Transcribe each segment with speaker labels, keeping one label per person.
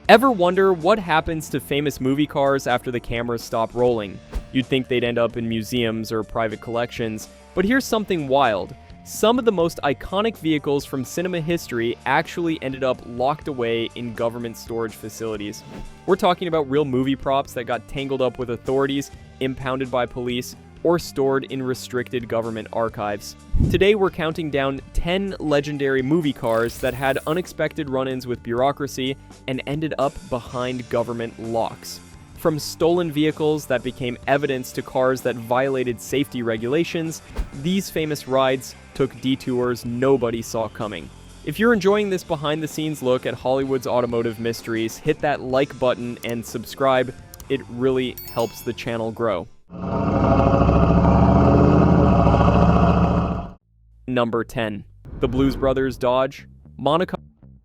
Speaker 1: Ever wonder what happens to famous movie cars after the cameras stop rolling? You'd think they'd end up in museums or private collections, but here's something wild. Some of the most iconic vehicles from cinema history actually ended up locked away in government storage facilities. We're talking about real movie props that got tangled up with authorities, impounded by police, or stored in restricted government archives. Today we're counting down 10 legendary movie cars that had unexpected run-ins with bureaucracy and ended up behind government locks. From stolen vehicles that became evidence to cars that violated safety regulations, these famous rides took detours nobody saw coming. If you're enjoying this behind-the-scenes look at Hollywood's automotive mysteries, hit that like button and subscribe. It really helps the channel grow. Number 10. The Blues Brothers Dodge Monaco.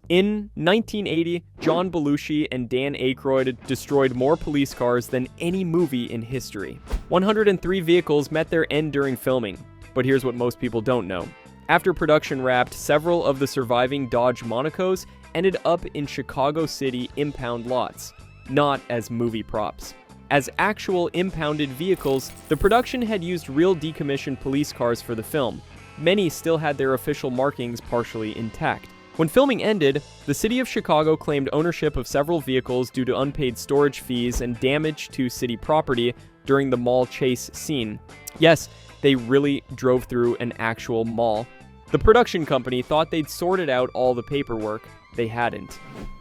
Speaker 1: In 1980, John Belushi and Dan Aykroyd destroyed more police cars than any movie in history. 103 vehicles met their end during filming, but here's what most people don't know. After production wrapped, several of the surviving Dodge Monacos ended up in Chicago City impound lots, not as movie props. As actual impounded vehicles, the production had used real decommissioned police cars for the film. Many still had their official markings partially intact. When filming ended, the city of Chicago claimed ownership of several vehicles due to unpaid storage fees and damage to city property during the mall chase scene. Yes, they really drove through an actual mall. The production company thought they'd sorted out all the paperwork. They hadn't.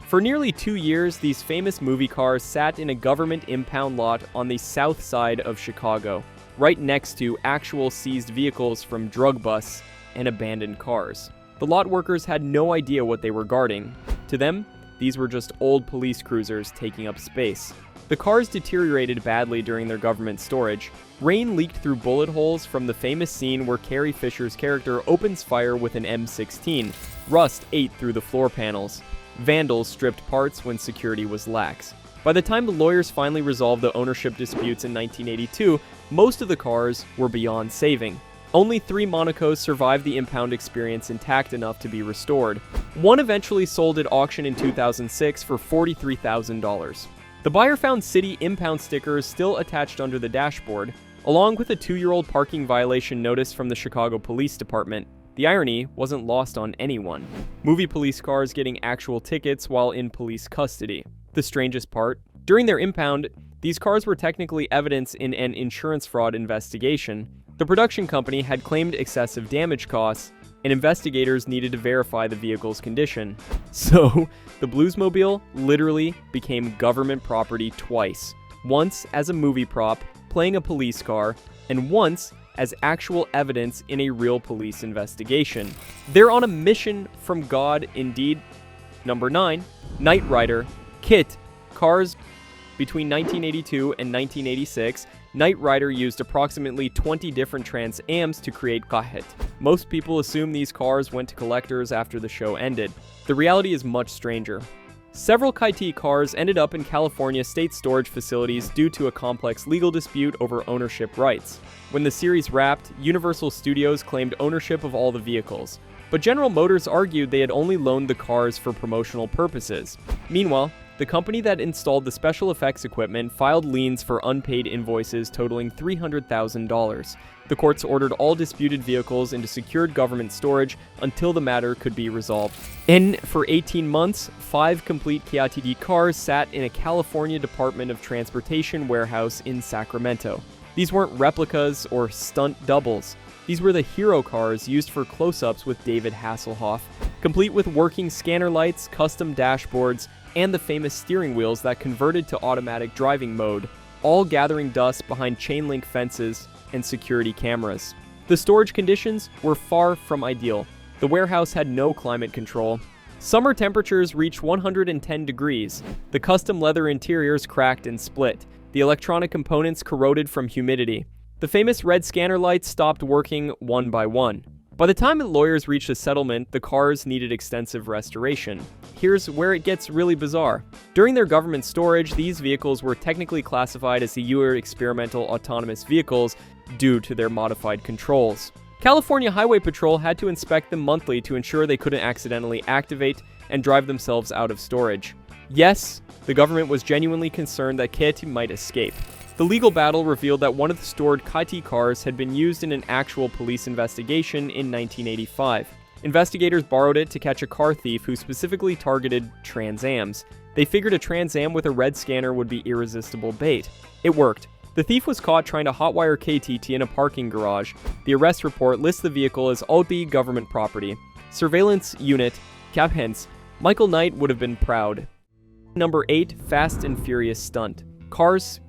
Speaker 1: For nearly 2 years, these famous movie cars sat in a government impound lot on the south side of Chicago, right next to actual seized vehicles from drug busts and abandoned cars. The lot workers had no idea what they were guarding. To them, these were just old police cruisers taking up space. The cars deteriorated badly during their government storage. Rain leaked through bullet holes from the famous scene where Carrie Fisher's character opens fire with an M16. Rust ate through the floor panels. Vandals stripped parts when security was lax. By the time the lawyers finally resolved the ownership disputes in 1982, most of the cars were beyond saving. Only 3 Monacos survived the impound experience intact enough to be restored. One eventually sold at auction in 2006 for $43,000. The buyer found city impound stickers still attached under the dashboard, along with a 2-year-old parking violation notice from the Chicago Police Department. The irony wasn't lost on anyone. Movie police cars getting actual tickets while in police custody. The strangest part, during their impound, these cars were technically evidence in an insurance fraud investigation. The production company had claimed excessive damage costs, and investigators needed to verify the vehicle's condition. So, the Bluesmobile literally became government property twice. Once as a movie prop, playing a police car, and once as actual evidence in a real police investigation. They're on a mission from God indeed. Number 9, Knight Rider, KITT, cars. Between 1982 and 1986, Knight Rider used approximately 20 different Trans Ams to create KITT. Most people assume these cars went to collectors after the show ended. The reality is much stranger. Several KITT cars ended up in California state storage facilities due to a complex legal dispute over ownership rights. When the series wrapped, Universal Studios claimed ownership of all the vehicles, but General Motors argued they had only loaned the cars for promotional purposes. Meanwhile, the company that installed the special effects equipment filed liens for unpaid invoices totaling $300,000. The courts ordered all disputed vehicles into secured government storage until the matter could be resolved. And for 18 months, 5 complete KITT cars sat in a California Department of Transportation warehouse in Sacramento. These weren't replicas or stunt doubles. These were the hero cars used for close-ups with David Hasselhoff, complete with working scanner lights, custom dashboards, and the famous steering wheels that converted to automatic driving mode, all gathering dust behind chain link fences and security cameras. The storage conditions were far from ideal. The warehouse had no climate control. Summer temperatures reached 110 degrees. The custom leather interiors cracked and split. The electronic components corroded from humidity. The famous red scanner lights stopped working one by one. By the time the lawyers reached a settlement, the cars needed extensive restoration. Here's where it gets really bizarre. During their government storage, these vehicles were technically classified as the Euro experimental autonomous vehicles due to their modified controls. California Highway Patrol had to inspect them monthly to ensure they couldn't accidentally activate and drive themselves out of storage. Yes, the government was genuinely concerned that KITT might escape. The legal battle revealed that one of the stored KITT cars had been used in an actual police investigation in 1985. Investigators borrowed it to catch a car thief who specifically targeted Trans Ams. They figured a Trans Am with a red scanner would be irresistible bait. It worked. The thief was caught trying to hotwire KTT in a parking garage. The arrest report lists the vehicle as Albi government property. Surveillance Unit, Caphens. Michael Knight would have been proud. Number 8, Fast and Furious Stunt. Cars.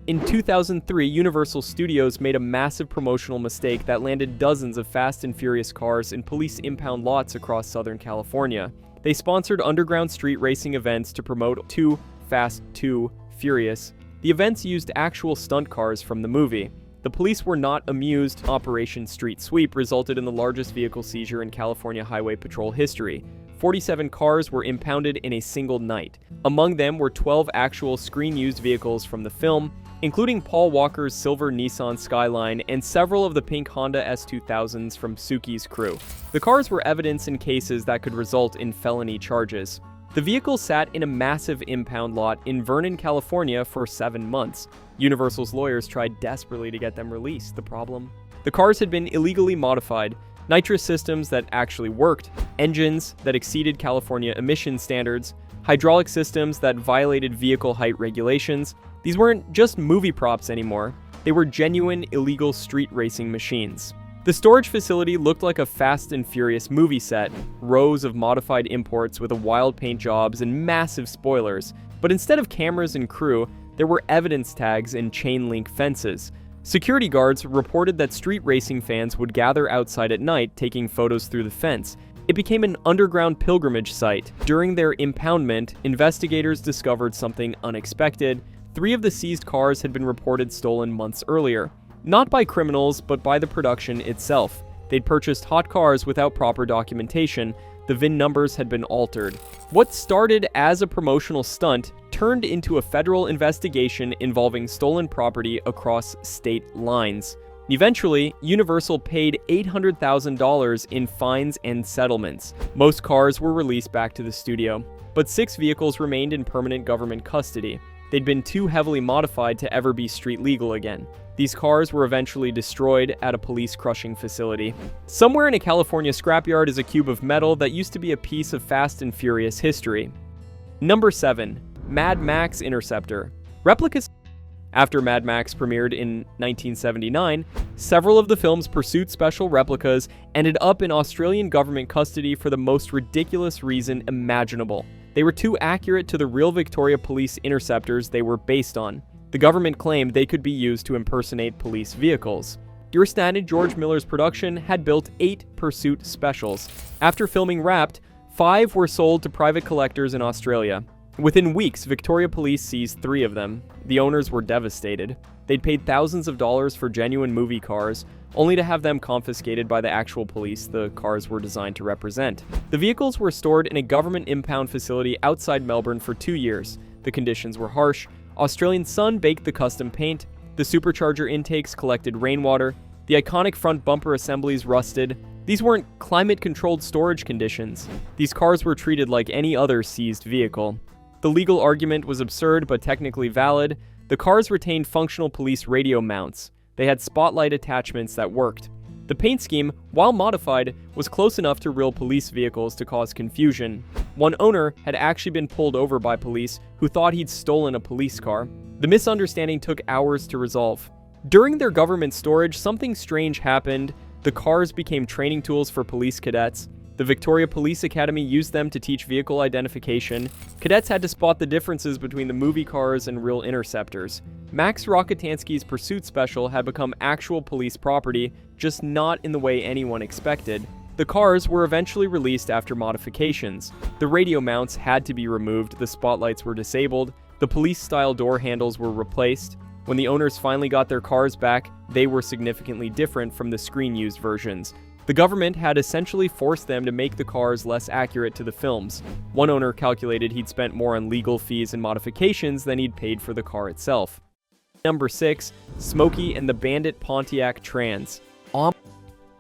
Speaker 1: In 2003, Universal Studios made a massive promotional mistake that landed dozens of Fast and Furious cars in police impound lots across Southern California. They sponsored underground street racing events to promote 2 Fast 2 Furious. The events used actual stunt cars from the movie. The police were not amused. Operation Street Sweep resulted in the largest vehicle seizure in California Highway Patrol history. 47 cars were impounded in a single night. Among them were 12 actual screen-used vehicles from the film, including Paul Walker's silver Nissan Skyline and several of the pink Honda S2000s from Suki's crew. The cars were evidence in cases that could result in felony charges. The vehicles sat in a massive impound lot in Vernon, California for 7 months. Universal's lawyers tried desperately to get them released. The problem? The cars had been illegally modified, nitrous systems that actually worked, engines that exceeded California emission standards, hydraulic systems that violated vehicle height regulations. These weren't just movie props anymore. They were genuine illegal street racing machines. The storage facility looked like a Fast and Furious movie set, rows of modified imports with wild paint jobs and massive spoilers. But instead of cameras and crew, there were evidence tags and chain link fences. Security guards reported that street racing fans would gather outside at night taking photos through the fence. It became an underground pilgrimage site. During their impoundment, investigators discovered something unexpected. 3 of the seized cars had been reported stolen months earlier. Not by criminals, but by the production itself. They'd purchased hot cars without proper documentation. The VIN numbers had been altered. What started as a promotional stunt turned into a federal investigation involving stolen property across state lines. Eventually, Universal paid $800,000 in fines and settlements. Most cars were released back to the studio, but 6 vehicles remained in permanent government custody. They'd been too heavily modified to ever be street legal again. These cars were eventually destroyed at a police crushing facility. Somewhere in a California scrapyard is a cube of metal that used to be a piece of Fast and Furious history. Number 7. Mad Max Interceptor. Replicas. After Mad Max premiered in 1979, several of the film's pursuit special replicas ended up in Australian government custody for the most ridiculous reason imaginable. They were too accurate to the real Victoria Police interceptors they were based on. The government claimed they could be used to impersonate police vehicles. Standard George Miller's production had built 8 pursuit specials. After filming wrapped, 5 were sold to private collectors in Australia. Within weeks, Victoria Police seized 3 of them. The owners were devastated. They'd paid thousands of dollars for genuine movie cars, only to have them confiscated by the actual police the cars were designed to represent. The vehicles were stored in a government impound facility outside Melbourne for 2 years. The conditions were harsh. Australian sun baked the custom paint, the supercharger intakes collected rainwater, the iconic front bumper assemblies rusted. These weren't climate-controlled storage conditions. These cars were treated like any other seized vehicle. The legal argument was absurd but technically valid. The cars retained functional police radio mounts. They had spotlight attachments that worked. The paint scheme, while modified, was close enough to real police vehicles to cause confusion. One owner had actually been pulled over by police who thought he'd stolen a police car. The misunderstanding took hours to resolve. During their government storage, something strange happened. The cars became training tools for police cadets. The Victoria Police Academy used them to teach vehicle identification. Cadets had to spot the differences between the movie cars and real interceptors. Max Rockatansky's pursuit special had become actual police property, just not in the way anyone expected. The cars were eventually released after modifications. The radio mounts had to be removed, the spotlights were disabled, the police-style door handles were replaced. When the owners finally got their cars back, they were significantly different from the screen-used versions. The government had essentially forced them to make the cars less accurate to the films. One owner calculated he'd spent more on legal fees and modifications than he'd paid for the car itself. Number 6. Smokey and the Bandit Pontiac Trans.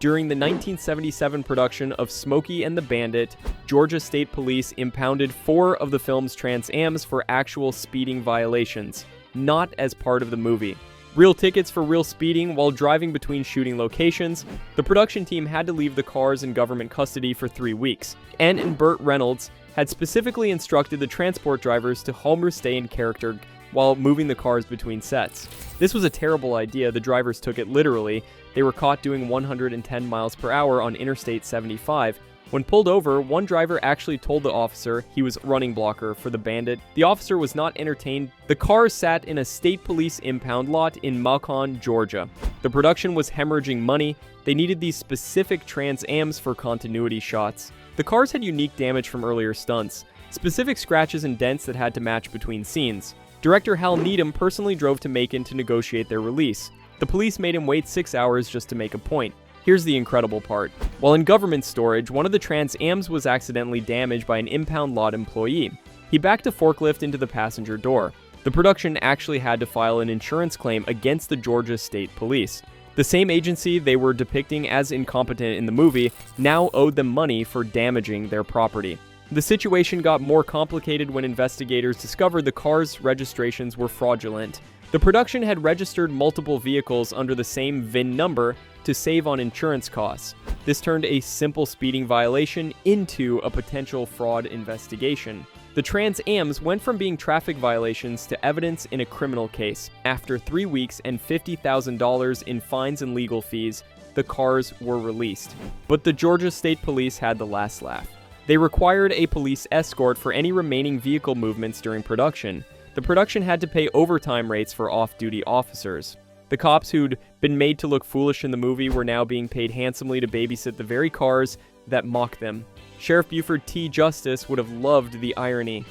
Speaker 1: During the 1977 production of Smokey and the Bandit, Georgia State Police impounded 4 of the film's Trans Ams for actual speeding violations, not as part of the movie. Real tickets for real speeding while driving between shooting locations. The production team had to leave the cars in government custody for 3 weeks. Ent and Burt Reynolds had specifically instructed the transport drivers to Homer stay in character while moving the cars between sets. This was a terrible idea. The drivers took it literally. They were caught doing 110 miles per hour on Interstate 75. When pulled over, one driver actually told the officer he was running blocker for the Bandit. The officer was not entertained. The cars sat in a state police impound lot in Macon, Georgia. The production was hemorrhaging money. They needed these specific Trans Ams for continuity shots. The cars had unique damage from earlier stunts, specific scratches and dents that had to match between scenes. Director Hal Needham personally drove to Macon to negotiate their release. The police made him wait 6 hours just to make a point. Here's the incredible part. While in government storage, one of the Trans Ams was accidentally damaged by an impound lot employee. He backed a forklift into the passenger door. The production actually had to file an insurance claim against the Georgia State Police. The same agency they were depicting as incompetent in the movie now owed them money for damaging their property. The situation got more complicated when investigators discovered the cars' registrations were fraudulent. The production had registered multiple vehicles under the same VIN number to save on insurance costs. This turned a simple speeding violation into a potential fraud investigation. The Trans Ams went from being traffic violations to evidence in a criminal case. After 3 weeks and $50,000 in fines and legal fees, the cars were released. But the Georgia State Police had the last laugh. They required a police escort for any remaining vehicle movements during production. The production had to pay overtime rates for off-duty officers. The cops who'd been made to look foolish in the movie were now being paid handsomely to babysit the very cars that mocked them. Sheriff Buford T. Justice would have loved the irony.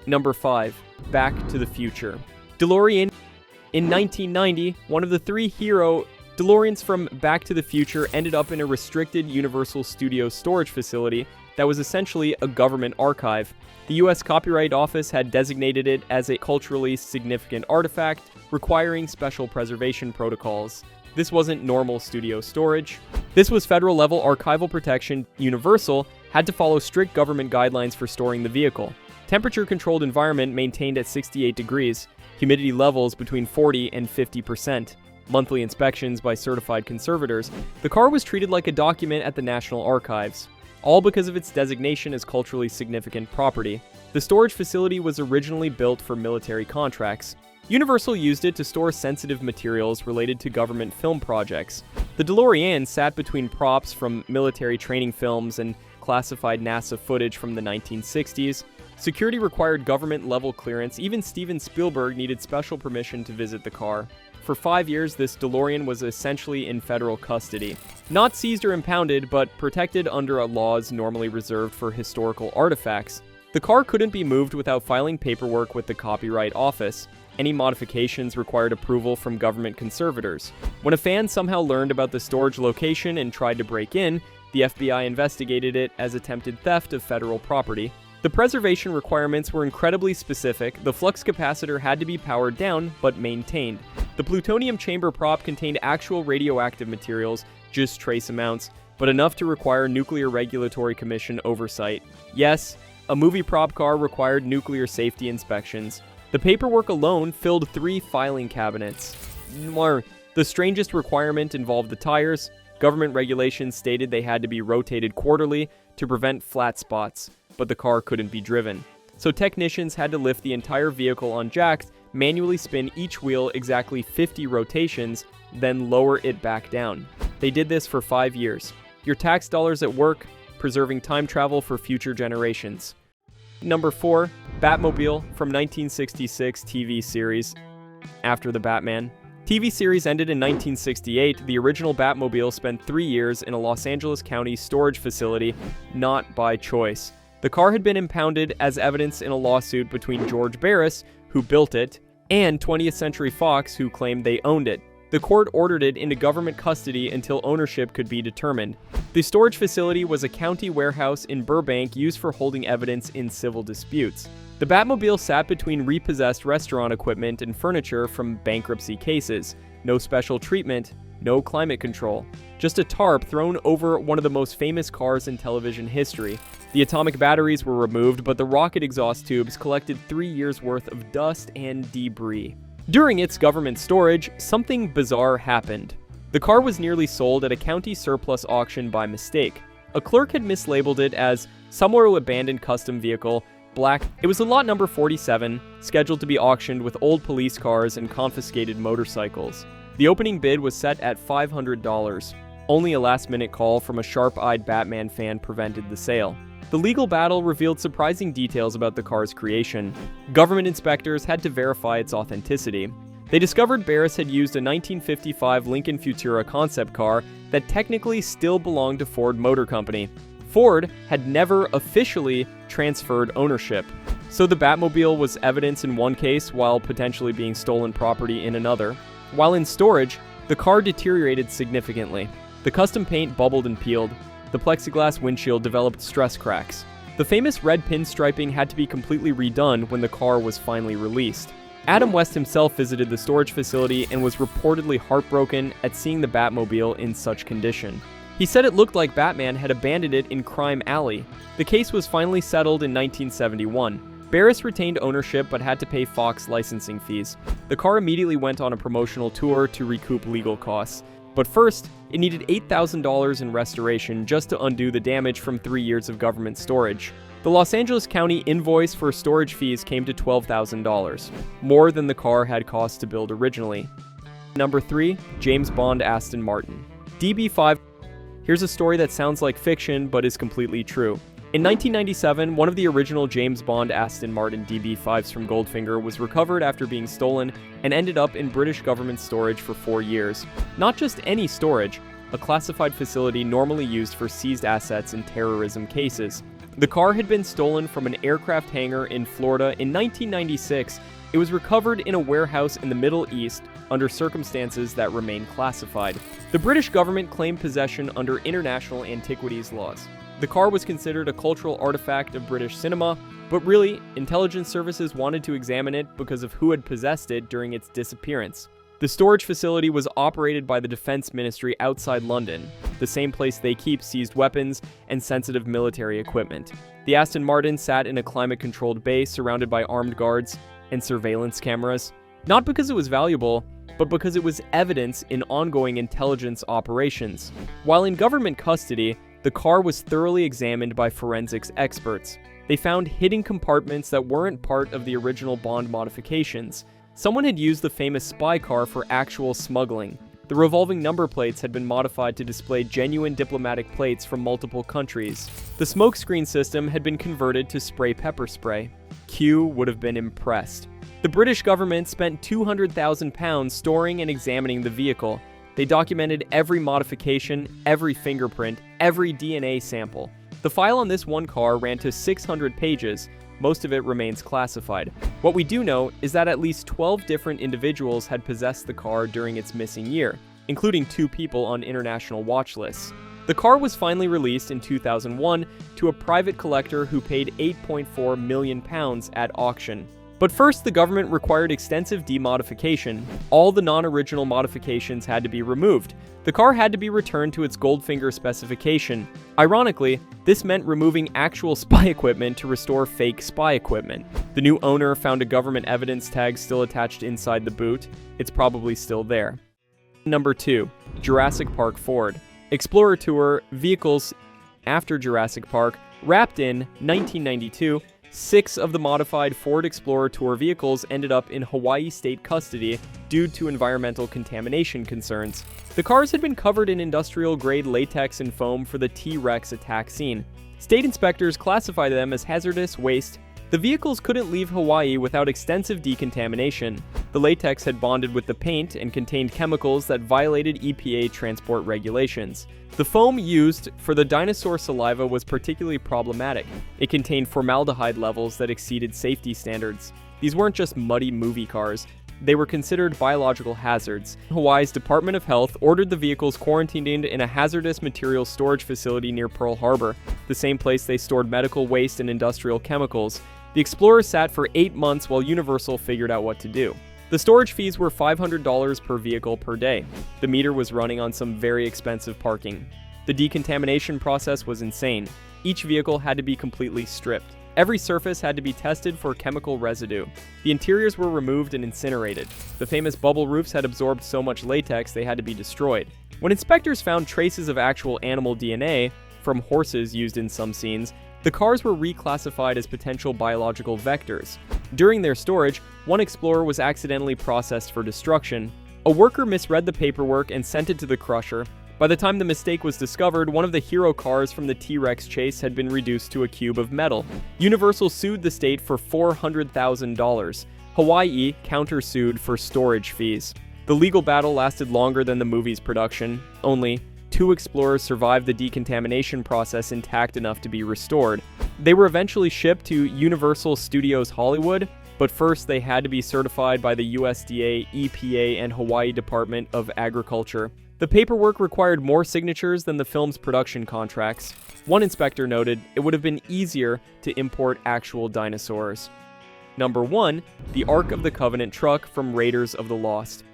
Speaker 1: Number 5. Back to the Future. DeLorean. In 1990, one of the 3 hero DeLoreans from Back to the Future ended up in a restricted Universal Studios storage facility that was essentially a government archive. The U.S. Copyright Office had designated it as a culturally significant artifact, requiring special preservation protocols. This wasn't normal studio storage. This was federal-level archival protection. Universal had to follow strict government guidelines for storing the vehicle. Temperature-controlled environment maintained at 68 degrees, humidity levels between 40 and 50%. Monthly inspections by certified conservators. The car was treated like a document at the National Archives, all because of its designation as culturally significant property. The storage facility was originally built for military contracts. Universal used it to store sensitive materials related to government film projects. The DeLorean sat between props from military training films and classified NASA footage from the 1960s. Security required government-level clearance. Even Steven Spielberg needed special permission to visit the car. For 5 years, this DeLorean was essentially in federal custody. Not seized or impounded, but protected under laws normally reserved for historical artifacts. The car couldn't be moved without filing paperwork with the Copyright Office. Any modifications required approval from government conservators. When a fan somehow learned about the storage location and tried to break in, the FBI investigated it as attempted theft of federal property. The preservation requirements were incredibly specific. The flux capacitor had to be powered down, but maintained. The plutonium chamber prop contained actual radioactive materials, just trace amounts, but enough to require Nuclear Regulatory Commission oversight. Yes, a movie prop car required nuclear safety inspections. The paperwork alone filled 3 filing cabinets. The strangest requirement involved the tires. Government regulations stated they had to be rotated quarterly to prevent flat spots, but the car couldn't be driven. So technicians had to lift the entire vehicle on jacks, manually spin each wheel exactly 50 rotations, then lower it back down. They did this for 5 years. Your tax dollars at work, preserving time travel for future generations. Number 4, Batmobile from 1966 TV series. After the Batman. TV series ended in 1968. The original Batmobile spent 3 years in a Los Angeles County storage facility, not by choice. The car had been impounded as evidence in a lawsuit between George Barris, who built it, and 20th Century Fox, who claimed they owned it. The court ordered it into government custody until ownership could be determined. The storage facility was a county warehouse in Burbank used for holding evidence in civil disputes. The Batmobile sat between repossessed restaurant equipment and furniture from bankruptcy cases. No special treatment, no climate control. just a tarp thrown over one of the most famous cars in television history. The atomic batteries were removed, but the rocket exhaust tubes collected 3 years' worth of dust and debris. During its government storage, something bizarre happened. The car was nearly sold at a county surplus auction by mistake. A clerk had mislabeled it as somewhere abandoned custom vehicle, black. It was a lot number 47, scheduled to be auctioned with old police cars and confiscated motorcycles. The opening bid was set at $500. Only a last-minute call from a sharp-eyed Batman fan prevented the sale. The legal battle revealed surprising details about the car's creation. Government inspectors had to verify its authenticity. They discovered Barris had used a 1955 Lincoln Futura concept car that technically still belonged to Ford Motor Company. Ford had never officially transferred ownership, so the Batmobile was evidence in one case while potentially being stolen property in another. While in storage, the car deteriorated significantly. The custom paint bubbled and peeled. The plexiglass windshield developed stress cracks. The famous red pinstriping had to be completely redone when the car was finally released. Adam West himself visited the storage facility and was reportedly heartbroken at seeing the Batmobile in such condition. He said it looked like Batman had abandoned it in Crime Alley. The case was finally settled in 1971. Barris retained ownership but had to pay Fox licensing fees. The car immediately went on a promotional tour to recoup legal costs. But first, it needed $8,000 in restoration just to undo the damage from 3 years of government storage. The Los Angeles County invoice for storage fees came to $12,000, more than the car had cost to build originally. Number 3, James Bond Aston Martin. DB5. Here's a story that sounds like fiction but is completely true. In 1997, one of the original James Bond Aston Martin DB5s from Goldfinger was recovered after being stolen and ended up in British government storage for 4 years. Not just any storage, a classified facility normally used for seized assets in terrorism cases. The car had been stolen from an aircraft hangar in Florida in 1996. It was recovered in a warehouse in the Middle East under circumstances that remain classified. The British government claimed possession under international antiquities laws. The car was considered a cultural artifact of British cinema, but really, intelligence services wanted to examine it because of who had possessed it during its disappearance. The storage facility was operated by the Defense Ministry outside London, the same place they keep seized weapons and sensitive military equipment. The Aston Martin sat in a climate-controlled bay surrounded by armed guards and surveillance cameras, not because it was valuable, but because it was evidence in ongoing intelligence operations. While in government custody, the car was thoroughly examined by forensics experts. They found hidden compartments that weren't part of the original Bond modifications. Someone had used the famous spy car for actual smuggling. The revolving number plates had been modified to display genuine diplomatic plates from multiple countries. The smokescreen system had been converted to spray pepper spray. Q would have been impressed. The British government spent £200,000 storing and examining the vehicle. They documented every modification, every fingerprint, every DNA sample. The file on this one car ran to 600 pages. Most of it remains classified. What we do know is that at least 12 different individuals had possessed the car during its missing year, including 2 people on international watch lists. The car was finally released in 2001 to a private collector who paid £8.4 million at auction. But first, the government required extensive demodification. All the non-original modifications had to be removed. The car had to be returned to its Goldfinger specification. Ironically, this meant removing actual spy equipment to restore fake spy equipment. The new owner found a government evidence tag still attached inside the boot. It's probably still there. Number 2, Jurassic Park Ford. Explorer Tour vehicles after Jurassic Park wrapped in 1992. 6 of the modified Ford Explorer Tour vehicles ended up in Hawaii state custody due to environmental contamination concerns. The cars had been covered in industrial-grade latex and foam for the T-Rex attack scene. State inspectors classified them as hazardous waste. The vehicles couldn't leave Hawaii without extensive decontamination. The latex had bonded with the paint and contained chemicals that violated EPA transport regulations. The foam used for the dinosaur saliva was particularly problematic. It contained formaldehyde levels that exceeded safety standards. These weren't just muddy movie cars. They were considered biological hazards. Hawaii's Department of Health ordered the vehicles quarantined in a hazardous materials storage facility near Pearl Harbor, the same place they stored medical waste and industrial chemicals. The Explorer sat for 8 months while Universal figured out what to do. The storage fees were $500 per vehicle per day. The meter was running on some very expensive parking. The decontamination process was insane. Each vehicle had to be completely stripped. Every surface had to be tested for chemical residue. The interiors were removed and incinerated. The famous bubble roofs had absorbed so much latex they had to be destroyed. When inspectors found traces of actual animal DNA, from horses used in some scenes, the cars were reclassified as potential biological vectors. During their storage, one Explorer was accidentally processed for destruction. A worker misread the paperwork and sent it to the crusher. By the time the mistake was discovered, one of the hero cars from the T-Rex chase had been reduced to a cube of metal. Universal sued the state for $400,000. Hawaii countersued for storage fees. The legal battle lasted longer than the movie's production. Only 2 Explorers survived the decontamination process intact enough to be restored. They were eventually shipped to Universal Studios Hollywood, but first they had to be certified by the USDA, EPA, and Hawaii Department of Agriculture. The paperwork required more signatures than the film's production contracts. One inspector noted it would have been easier to import actual dinosaurs. Number 1. The Ark of the Covenant truck from Raiders of the Lost.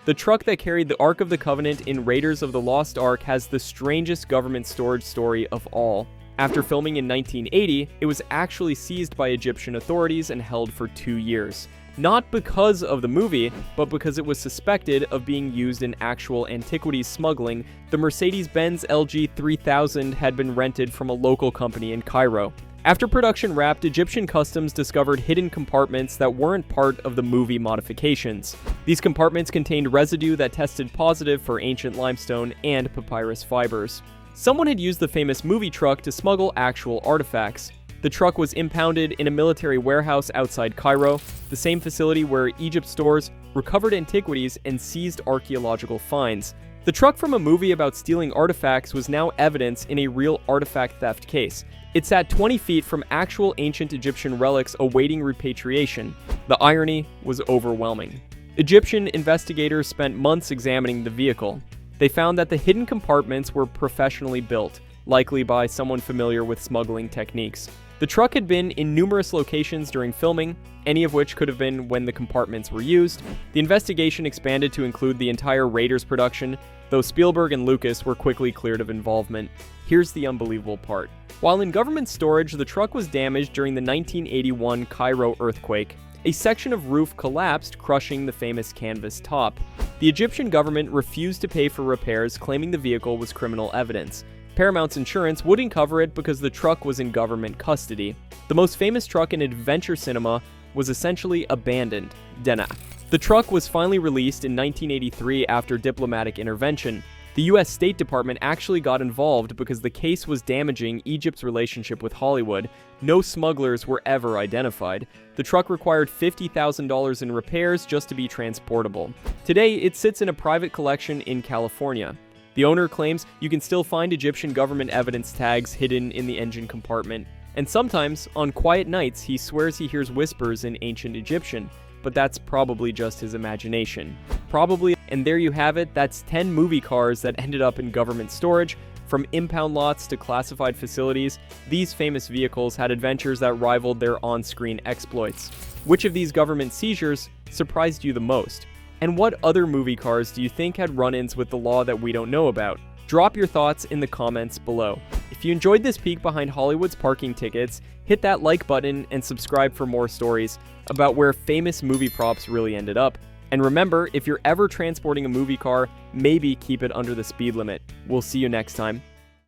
Speaker 1: The truck that carried the Ark of the Covenant in Raiders of the Lost Ark has the strangest government storage story of all. After filming in 1980, it was actually seized by Egyptian authorities and held for 2 years. Not because of the movie, but because it was suspected of being used in actual antiquities smuggling. The Mercedes-Benz LG 3000 had been rented from a local company in Cairo. After production wrapped, Egyptian customs discovered hidden compartments that weren't part of the movie modifications. These compartments contained residue that tested positive for ancient limestone and papyrus fibers. Someone had used the famous movie truck to smuggle actual artifacts. The truck was impounded in a military warehouse outside Cairo, the same facility where Egypt stores recovered antiquities and seized archaeological finds. The truck from a movie about stealing artifacts was now evidence in a real artifact theft case. It sat 20 feet from actual ancient Egyptian relics awaiting repatriation. The irony was overwhelming. Egyptian investigators spent months examining the vehicle. They found that the hidden compartments were professionally built, likely by someone familiar with smuggling techniques. The truck had been in numerous locations during filming, any of which could have been when the compartments were used. The investigation expanded to include the entire Raiders production, though Spielberg and Lucas were quickly cleared of involvement. Here's the unbelievable part. While in government storage, the truck was damaged during the 1981 Cairo earthquake. A section of roof collapsed, crushing the famous canvas top. The Egyptian government refused to pay for repairs, claiming the vehicle was criminal evidence. Paramount's insurance wouldn't cover it because the truck was in government custody. The most famous truck in adventure cinema was essentially abandoned, Denaf. The truck was finally released in 1983 after diplomatic intervention. The US State Department actually got involved because the case was damaging Egypt's relationship with Hollywood. No smugglers were ever identified. The truck required $50,000 in repairs just to be transportable. Today, it sits in a private collection in California. The owner claims you can still find Egyptian government evidence tags hidden in the engine compartment. And sometimes, on quiet nights, he swears he hears whispers in ancient Egyptian, but that's probably just his imagination. Probably, and there you have it, that's 10 movie cars that ended up in government storage. From impound lots to classified facilities, these famous vehicles had adventures that rivaled their on-screen exploits. Which of these government seizures surprised you the most? And what other movie cars do you think had run-ins with the law that we don't know about? Drop your thoughts in the comments below. If you enjoyed this peek behind Hollywood's parking tickets, hit that like button and subscribe for more stories about where famous movie props really ended up. And remember, if you're ever transporting a movie car, maybe keep it under the speed limit. We'll see you next time.